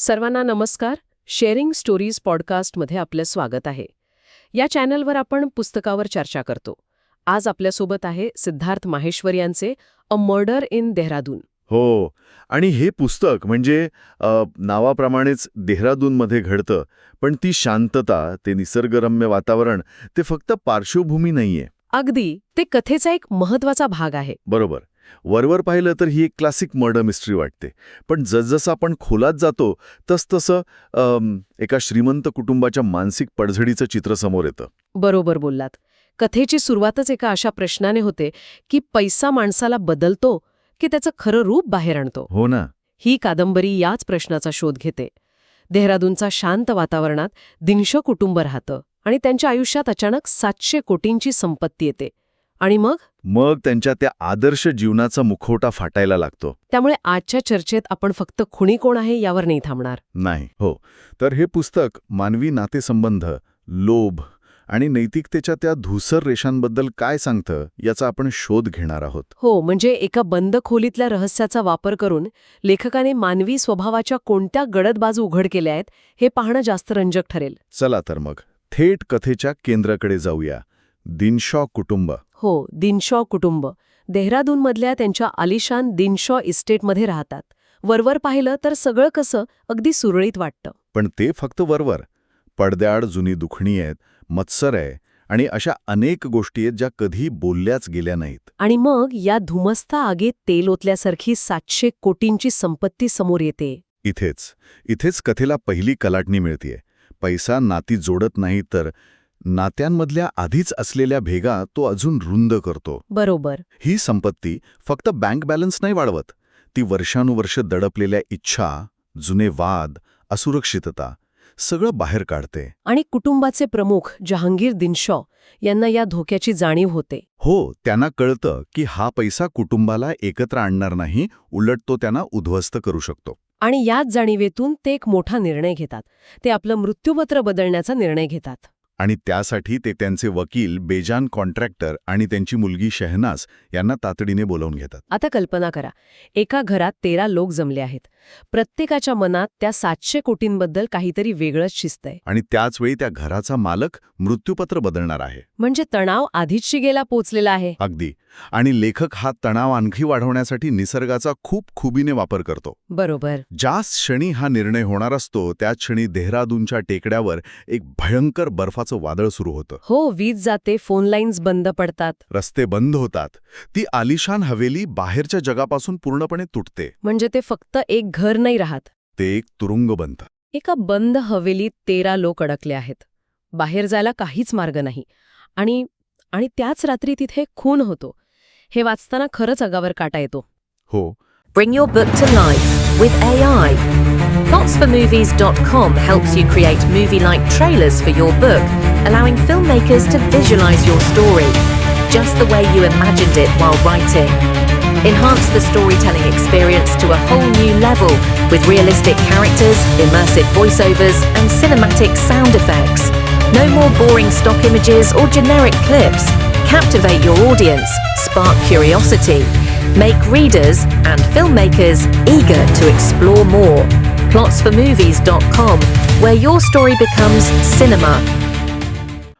सर्वांना नमस्कार. Sharing stories पॉडकास्टमध्ये आपलं स्वागत आहे. या चॅनलवर आपण पुस्तकावर चर्चा करतो. आज आपल्यासोबत आहे सिद्धार्थ माहेश्वर यांचे अ मर्डर इन देहरादून. हो, आणि हे पुस्तक म्हणजे नावाप्रमाणेच देहरादूनमध्ये घडतं, पण ती शांतता, ते निसर्गरम्य वातावरण, ते फक्त पार्श्वभूमी नाहीये. अगदी, ते कथेचा एक महत्वाचा भाग आहे. बरोबर. वरवर पाहिलं तर ही एक क्लासिक मर्डर मिस्ट्री वाटते, पण जसजसं आपण खोलात जातो तसतसं एका श्रीमंत कुटुंबाच्या मानसिक पडझडीचं चित्र समोर येतं. बरोबर बोललात. कथेची सुरुवातच एका अशा प्रश्नाने होते की पैसा माणसाला बदलतो की त्याचं खरं रूप बाहेर आणतो. हो ना. ही कादंबरी याच प्रश्नाचा शोध घेते. देहरादूनचा शांत वातावरणात दिनशो कुटुंब राहतं आणि त्यांच्या आयुष्यात अचानक 700 कोटींची संपत्ती येते. आणि मग त्यांच्या त्या आदर्श जीवनाचा मुखवटा फाटायला लागतो. त्यामुळे आजच्या चर्चेत आपण फक्त खुणी कोण आहे यावर नाही थांबणार. नाही. हो, तर हे पुस्तक मानवी नातेसंबंध, लोभ आणि नैतिकतेच्या त्या धूसर रेषांबद्दल काय सांगतं याचा आपण शोध घेणार आहोत. हो, म्हणजे एका बंद खोलीतल्या रहस्याचा वापर करून लेखकाने मानवी स्वभावाच्या कोणत्या गडद बाजू उघड केल्या आहेत हे पाहणं जास्त रंजक ठरेल. चला तर मग थेट कथेच्या केंद्राकडे जाऊया. दिनशॉ कुटुंब. हो, दिनशॉ कुटुंब देहरादूनमधल्या त्यांच्या आलिशान दिनशॉ इस्टेटमध्ये राहतात. वरवर पाहिलं तर सगळं कसं अगदी सुरळीत वाटतं. पण ते फक्त वरवर. पडद्याआड जुनी दुखणी आहेत, मत्सर आहे आणि अशा अनेक गोष्टी आहेत ज्या कधी बोलल्याच गेल्या नाहीत. आणि मग या धुमस्ता आगीत तेल ओतल्यासारखी 700 कोटींची संपत्ती समोर येते. इथेच कथेला पहिली कलाटणी मिळतेय. पैसा नाती जोडत नाही, तर नात्यांमधल्या आधीच असलेल्या भेगा तो अजून रुंद करतो. बरोबर. ही संपत्ती फक्त बँक बॅलन्स नाही वाढवत, ती वर्षानुवर्ष दडपलेल्या इच्छा, जुने वाद, असुरक्षितता सगळं बाहेर काढते. आणि कुटुंबाचे प्रमुख जहांगीर दिनशॉ यांना या धोक्याची जाणीव होते. हो, त्यांना कळतं की हा पैसा कुटुंबाला एकत्र आणणार नाही, उलट तो त्यांना उद्ध्वस्त करू शकतो. आणि याच जाणीवेतून ते एक मोठा निर्णय घेतात. ते आपलं मृत्यूपत्र बदलण्याचा निर्णय घेतात. आणि त्यासाठी ते त्यांचे वकील बेजान कॉन्ट्रॅक्टर आणि त्यांची मुलगी शहनाज यांना तातडीने बोलावून घेतात. आता कल्पना करा, एका घरात 13 लोक जमले आहेत. प्रत्येकाच्या मनात त्या 700 कोटींबद्दल काहीतरी वेगळंच शिजतंय. आणि त्याचवेळी त्या घराचा मालक मृत्यूपत्र बदलणार आहे. म्हणजे तणाव आधीच शिगेला पोचलेला आहे. अगदी. आणि लेखक हा तणाव आणखी वाढवण्यासाठी निसर्गाचा खूप खुबीने वापर करतो. बरोबर. ज्या क्षणी हा निर्णय होणार असतो त्याच क्षणी देहरादूनच्या टेकड्यावर एक भयंकर बर्फाचं वादळ सुरू होतं. हो, वीज जाते, फोन लाईन्स बंद पडतात. रस्ते बंद होतात. ती आलिशान हवेली बाहेरच्या जगापासून पूर्णपणे तुटते. म्हणजे ते फक्त एक घर नाही राहत, ते एक तुरुंग बनतं. एका बंद हवेलीत 13 लोक अडकले आहेत. बाहेर जायला काहीच मार्ग नाही. आणि त्याच रात्री तिथे खून होतो. हे वाचताना खरंच अंगावर काटा येतो. हो. Bring your book to life with AI. Plotsformovies.com helps you create movie-like trailers for your book, allowing filmmakers to visualize your story, just the way you imagined it while writing. Enhance the storytelling experience to a whole new level with realistic characters, immersive voiceovers, and cinematic sound effects. No more boring stock images or generic clips. Captivate your audience, spark curiosity, make readers and filmmakers eager to explore more. Plotsformovies.com, where your story becomes cinema.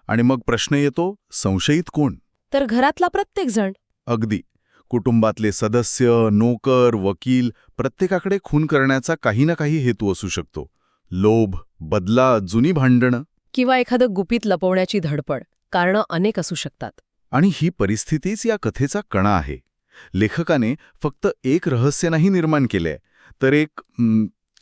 आणि मग प्रश्न येतो, संशयित कोण? तर घरातला प्रत्येक जण. अगदी. कुटुंबातले सदस्य, नोकर, वकील, प्रत्येकाकडे खून करण्याचा काही ना काही हेतू असू शकतो. लोभ, बदला, जुनी भांडणं. किंवा एखादं गुपित लपवण्याची धडपड. कारणं अनेक असू शकतात. आणि ही परिस्थितीच या कथेचा कणा आहे. लेखकाने फक्त एक रहस्य नाही निर्माण केलंय, तर एक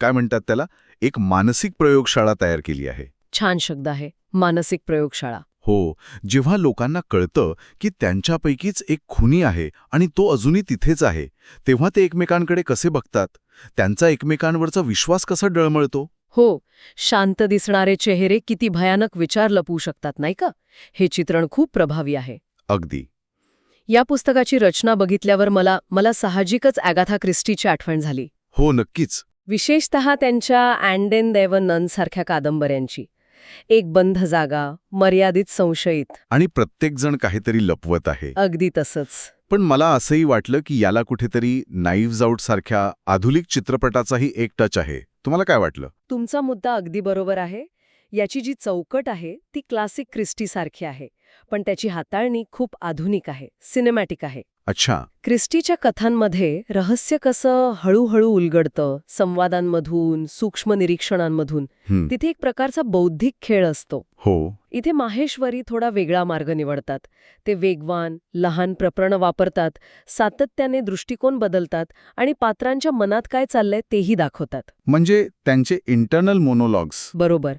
काय म्हणतात त्याला, एक मानसिक प्रयोगशाळा तयार केली आहे. छान शब्द आहे, मानसिक प्रयोगशाळा. हो, जेव्हा लोकांना कळतं की त्यांच्यापैकीच एक खुनी आहे आणि तो अजूनही तिथेच आहे, तेव्हा ते एकमेकांकडे कसे बघतात, त्यांचा एकमेकांवरचा विश्वास कसा डळमळतो. हो, शांत दिसणारे चेहरे किती भयानक विचार लपवू शकतात, नाही का? हे चित्रण खूप प्रभावी आहे. अगदी. या पुस्तकाची रचना बघितल्यावर मला साहजिकच अगाथा ख्रिस्टीची आठवण झाली. हो, नक्कीच. विशेषतः त्यांच्या and then there were none सारख्या कादंबऱ्यांची. एक बंद जागा, मर्यादित संशयित. आणि प्रत्येकजण काहीतरी लपवत आहे. अगदी तसंच. पण मला असंही वाटलं की याला कुठेतरी नाईव्ज आउट सारख्या आधुनिक चित्रपटाचाही एक टच आहे. तुम्हाला काय वाटलं? तुमचा मुद्दा अगदी बरोबर आहे. याची जी चौकट आहे ती क्लासिक क्रिस्टीसारखी आहे, पण त्याची हाताळणी खूप आधुनिक आहे, सिनेमॅटिक आहे. अच्छा. क्रिस्टीच्या कथांमध्ये रहस्य कसं हळूहळू उलगडतं, संवादांमधून, सूक्ष्म निरीक्षणांमधून. हं. तिथे एक प्रकारचा बौद्धिक खेळ असतो. हो. इथे माहेश्वरी थोडा वेगळा मार्ग निवडतात. ते वेगवान, लहान प्रकरणं वापरतात, सातत्याने दृष्टिकोन बदलतात आणि पात्रांच्या मनात काय चाललंय तेही दाखवतात. म्हणजे त्यांचे इंटरनल मोनोलॉग्स. बरोबर.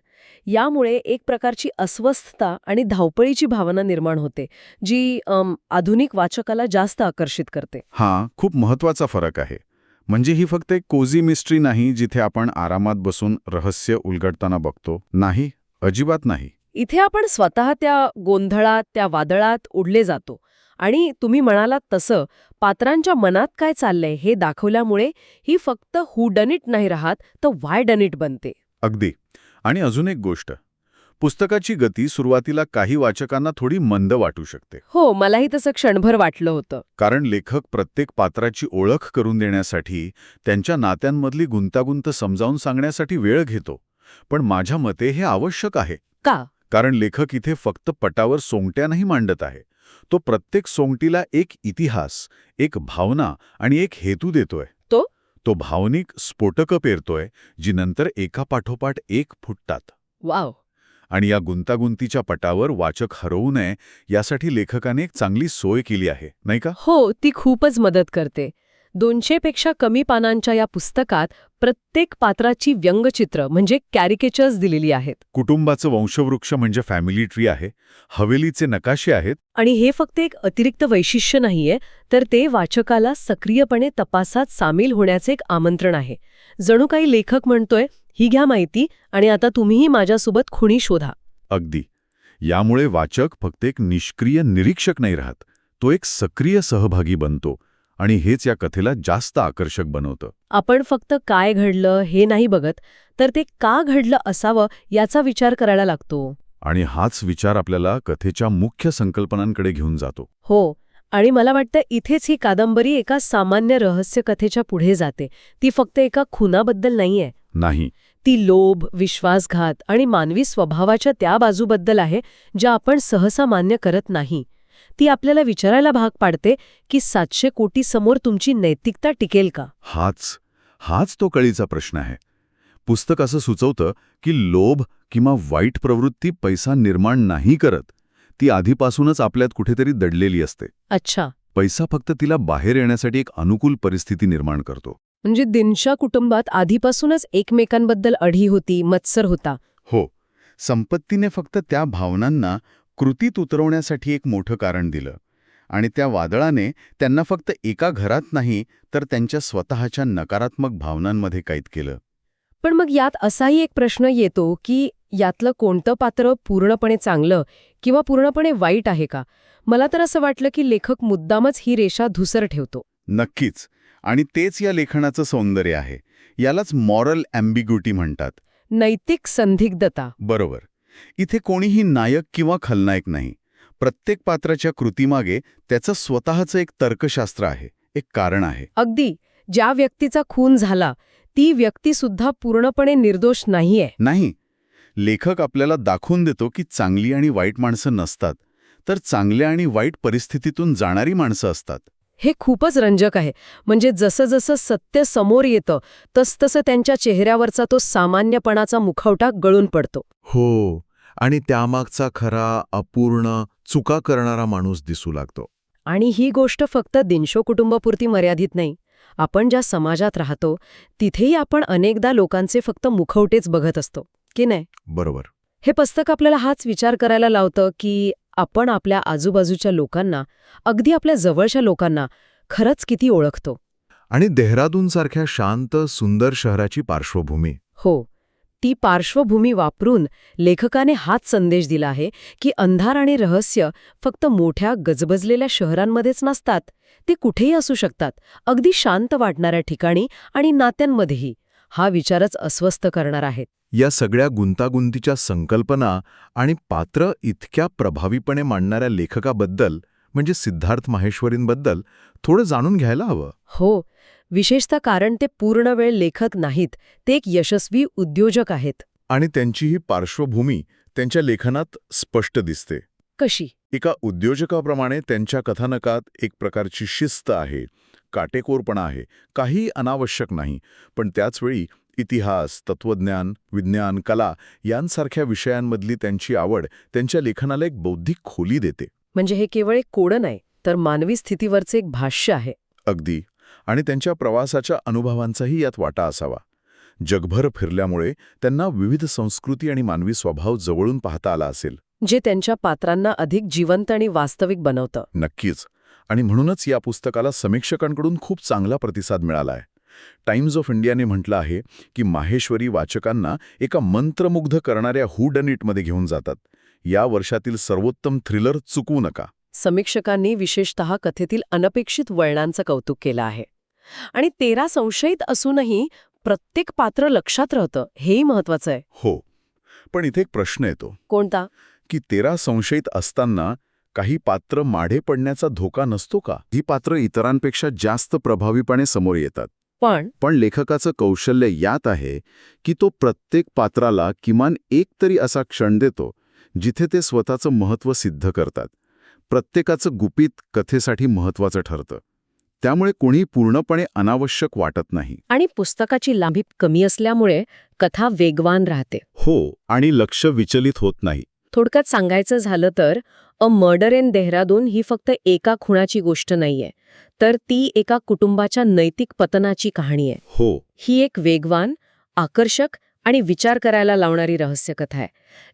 यामुळे एक प्रकारची अस्वस्थता आणि धावपळीची भावना निर्माण होते, जी आधुनिक वाचकाला जास्त आकर्षित करते. हा खूप महत्वाचा फरक आहे. म्हणजे ही फक्त एक कोझी मिस्ट्री नाही जिथे आपण आरामात बसून रहस्य उलगडताना बघतो. नाही, अजिबात नाही. इथे आपण स्वतः त्या गोंधळात, त्या वादळात उडले जातो आणि तुम्ही म्हणालात तसं पात्रांच्या मनात काय चाललंय हे दाखवल्यामुळे ही फक्त हू डन इट नाही राहत, तर व्हाय डन इट बनते. अगदी. आणि अजून एक गोष्ट, पुस्तकाची गती सुरुवातीला काही वाचकांना थोडी मंद वाटू शकते. हो, मलाही तसं क्षणभर वाटलं होतं. कारण लेखक प्रत्येक पात्राची ओळख करून देण्यासाठी, त्यांच्या नात्यांमधली गुंतागुंत समजावून सांगण्यासाठी वेळ घेतो. पण माझ्या मते हे आवश्यक आहे. का? कारण लेखक इथे फक्त पटावर सोंगट्या नाही मांडत आहे. तो प्रत्येक सोंगटीला एक इतिहास, एक भावना आणि एक हेतू देतोय. तो भावनिक स्फोटकं पेरतोय, जी नंतर एकापाठोपाठ एक फुटतात. वाव. आणि या गुंतागुंतीच्या पटावर वाचक हरवू नये यासाठी लेखकाने एक चांगली सोय केली आहे, नाही का? हो, ती खूपच मदत करते. 200 पेक्षा कमी पानांच्या या पुस्तकात प्रत्येक पात्राची व्यंगचित्र म्हणजे कॅरिकेचर्स दिलेली आहेत. कुटुंबाचं वंशवृक्ष म्हणजे फॅमिली ट्री आहे, हवेलीचे नकाशे आहेत. आणि हे फक्त एक अतिरिक्त वैशिष्ट्य नाहीये, तर ते वाचकाला सक्रियपणे तपासात सामील होण्याचे एक आमंत्रण आहे. जणू काही लेखक म्हणतोय, ही घ्या माहिती आणि आता तुम्हीही माझ्यासोबत खुणी शोधा. अगदी. यामुळे वाचक फक्त एक निष्क्रिय निरीक्षक नाही राहत, तो एक सक्रिय सहभागी बनतो. आणि हेच या कथेला जास्त आकर्षक बनवतं. आपण फक्त काय घडलं हे नाही बघत, तर ते का घडलं असावं याचा विचार करायला लागतो. आणि हाच विचार आपल्याला कथेच्या मुख्य संकल्पनांकडे घेऊन जातो. हो, आणि मला वाटतं इथेच ही कादंबरी एका सामान्य रहस्यकथेच्या पुढे जाते. ती फक्त एका खुनाबद्दल नाहीये. नाही. ती लोभ, विश्वासघात आणि मानवी स्वभावाच्या त्या बाजूबद्दल आहे, ज्या आपण सहसा मान्य करत नाही. ती आपल्याला विचारायला भाग पाडते की 700 कोटी समोर तुमची नैतिकता टिकेल का? हाच तो कळीचा प्रश्न आहे. पुस्तक असं सुचवतं की लोभ किंवा वाईट प्रवृत्ती पैसा निर्माण नाही करत, ती आधीपासूनच आपल्यात कुठेतरी दडलेली असते. अच्छा. पैसा फक्त तिला बाहेर येण्यासाठी एक अनुकूल परिस्थिती निर्माण करतो. म्हणजे दिनशा कुटुंबात आधीपासूनच एकमेकांबद्दल अढी होती, मत्सर होता. हो, संपत्तीने फक्त त्या भावनांना कृतीत उतरवण्यासाठी एक मोठं कारण दिलं. आणि त्या वादळाने त्यांना फक्त एका घरात नाही, तर त्यांच्या स्वतःच्या नकारात्मक भावनांमध्ये कैद केलं. पण मग यात असाही एक प्रश्न येतो की यातलं कोणतं पात्र पूर्णपणे चांगलं किंवा पूर्णपणे वाईट आहे का? मला तर असं वाटलं की लेखक मुद्दामच ही रेषा धुसर ठेवतो. नक्कीच. आणि तेच या लेखनाचं सौंदर्य आहे. यालाच मॉरल ॲम्बिग्युटी म्हणतात. नैतिक संदिग्धता. बरोबर. इथे कोणीही नायक किंवा खलनायक नाही. प्रत्येक पात्राच्या कृतीमागे त्याचं स्वतःचं एक तर्कशास्त्र आहे, एक कारण आहे. अगदी. ज्या व्यक्तीचा खून झाला ती व्यक्तीसुद्धा पूर्णपणे निर्दोष नाहीये. नाही. लेखक आपल्याला दाखवून देतो की चांगली आणि वाईट माणसं नसतात, तर चांगल्या आणि वाईट परिस्थितीतून जाणारी माणसं असतात. हे खूपच रंजक आहे. म्हणजे जसं जसं सत्य समोर येतं तसतसं त्यांच्या चेहऱ्यावरचा तो सामान्यपणाचा मुखवटा गळून पडतो. हो, आणि त्यामागचा खरा, अपूर्ण, चुका करणारा माणूस दिसू लागतो. आणि ही गोष्ट फक्त दिनशो कुटुंबापुरती मर्यादित नाही. आपण ज्या समाजात राहतो तिथेही आपण अनेकदा लोकांचे फक्त मुखवटेच बघत असतो, की नाही? बरोबर. हे पुस्तक आपल्याला हाच विचार करायला लावतं की आपण आपल्या आजूबाजूच्या लोकांना, अगदी आपल्या जवळच्या लोकांना खरंच किती ओळखतो. आणि देहरादूनसारख्या शांत, सुंदर शहराची पार्श्वभूमी. हो, ती पार्श्वभूमी वापरून लेखकाने हाच संदेश दिला आहे की अंधार आणि रहस्य फक्त मोठ्या गजबजलेल्या शहरांमध्येच नसतात, ते कुठेही असू शकतात, अगदी शांत वाटणाऱ्या ठिकाणी आणि नात्यांमध्येही. हा विचारच अस्वस्थ करणार आहेत. या सगळ्या गुंतागुंतीच्या संकल्पना आणि पात्र इतक्या प्रभावीपणे मांडणाऱ्या लेखकाबद्दल, म्हणजे सिद्धार्थ माहेश्वरींबद्दल थोडं जाणून घ्यायला हवं. हो, विशेषतः कारण ते पूर्णवेळ लेखक नाहीत, ते एक यशस्वी उद्योजक आहेत. आणि त्यांची ही पार्श्वभूमी त्यांच्या लेखनात स्पष्ट दिसते. कशी? एका उद्योजकाप्रमाणे त्यांच्या कथानकात एक प्रकारची शिस्त आहे, काटेकोरपणा आहे, काही अनावश्यक नाही, पण त्याचवेळी इतिहास, तत्वज्ञान, विज्ञान, कला यांसारख्या विषयांमधली त्यांची आवड त्यांच्या लेखनाला एक बौद्धिक खोली देते. म्हणजे हे केवळ एक कोडं नाही, तर मानवी स्थितीवरचे एक भाष्य आहे. अगदी. आणि त्यांच्या प्रवासाच्या अनुभवांचाही यात वाटा असावा. जगभर फिरल्यामुळे त्यांना विविध संस्कृती आणि मानवी स्वभाव जवळून पाहता आला असेल. जे त्यांच्या पात्रांना अधिक जिवंत आणि वास्तविक बनवतं. नक्कीच. आणि म्हणूनच या पुस्तकाला समीक्षकांकडून खूप चांगला प्रतिसाद मिळाला आहे. टाइम्स ऑफ इंडियाने म्हटलं आहे की माहेश्वरी वाचकांना एका मंत्रमुग्ध करणाऱ्या हू डन इटमध्ये घेऊन जातात. या वर्षातील सर्वोत्तम थ्रिलर चुकवू नका. समीक्षकांनी विशेषतः कथेतील अनपेक्षित वळणांचं कौतुक केलं आहे. आणि 13 संशयित असूनही प्रत्येक पात्र लक्षात राहतं, हेही महत्वाचं आहे. हो. पण इथे एक प्रश्न येतो कोणता? की 13 संशयित असताना काही पात्र माढे पडण्याचा धोका नसतो का? ही पात्र इतरांपेक्षा जास्त प्रभावीपणे समोर येतात. पण लेखकाचं कौशल्य यात आहे की तो प्रत्येक पात्राला किमान एक तरी असा क्षण देतो जिथे ते स्वतःचं महत्त्व सिद्ध करतात. प्रत्येकाचं गुपित कथेसाठी महत्त्वाचं ठरतं. त्यामुळे कोणी पूर्णपणे अनावश्यक वाटत नाही. आणि पुस्तकाची लांबी कमी असल्यामुळे कथा वेगवान राहते. हो. आणि लक्ष विचलित होत नाही. थोडक्यात सांगायचं झालं तर अ मर्डर इन देहरादून ही फक्त एका खुनाची गोष्ट नाहीये, तर ती एका कुटुंबाच्या नैतिक पतनाची कहाणी आहे. हो. ही एक वेगवान, आकर्षक आणि विचार करायला लावणारी रहस्यकथा आहे,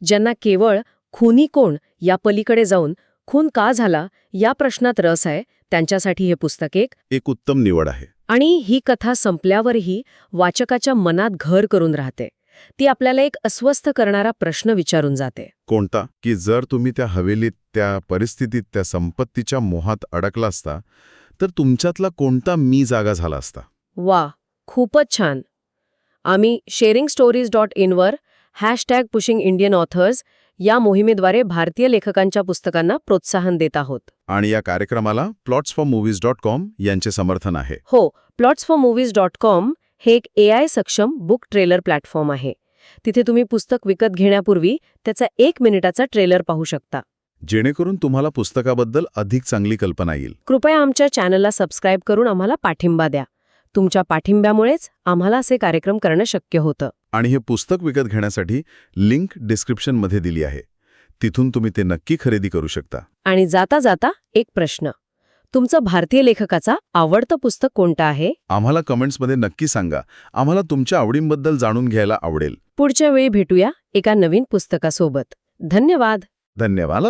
ज्यांना केवळ खुनी कोण या पलीकडे जाऊन खून का झाला या प्रश्नात रस आहे, त्यांच्यासाठी हे पुस्तक एक उत्तम निवड आहे. आणि ही कथा संपल्यावरही वाचकाच्या मनात घर करून राहते. ती आपल्याला एक अस्वस्थ करणारा प्रश्न विचारून जाते. कोणता? की जर तुम्ही त्या हवेलीत, त्या परिस्थितीत, त्या संपत्तीच्या मोहात अडकला असता तर तुमच्यातला कोणता मी जागा झाला असता? वा, खूपच छान. आम्ही sharingstories.in वर #pushingIndianAuthors या मोहिमेद्वारे भारतीय लेखकांच्या पुस्तकांना प्रोत्साहन देत आहोत. आणि या कार्यक्रमाला plotsformovies.com यांचे समर्थन आहे. हो, plotsformovies.com हे एक AI सक्षम बुक ट्रेलर प्लॅटफॉर्म आहे. तिथे तुम्ही पुस्तक विकत घेण्यापूर्वी त्याचा 1 मिनिटाचा ट्रेलर पाहू शकता. जेणेकरून तुम्हाला पुस्तकाबद्दल अधिक चांगली कल्पना येईल. कृपया आमच्या चॅनलला सबस्क्राईब करून आम्हाला पाठिंबा द्या. तुमच्या पाठिंब्यामुळेच आम्हाला असे कार्यक्रम करणं शक्य होतं. आणि हे पुस्तक विकत घेण्यासाठी लिंक डिस्क्रिप्शनमध्ये दिली आहे. तिथून तुम्ही ते नक्की खरेदी करू शकता. आणि जाता जाता एक प्रश्न, तुमचं भारतीय लेखकाचा आवडतं पुस्तक कोणतं आहे? आम्हाला कमेंट्समध्ये नक्की सांगा. आम्हाला तुमच्या आवडींबद्दल जाणून घ्यायला आवडेल. पुढच्या वेळी भेटूया एका नवीन पुस्तकासोबत. धन्यवाद. धन्यवाद.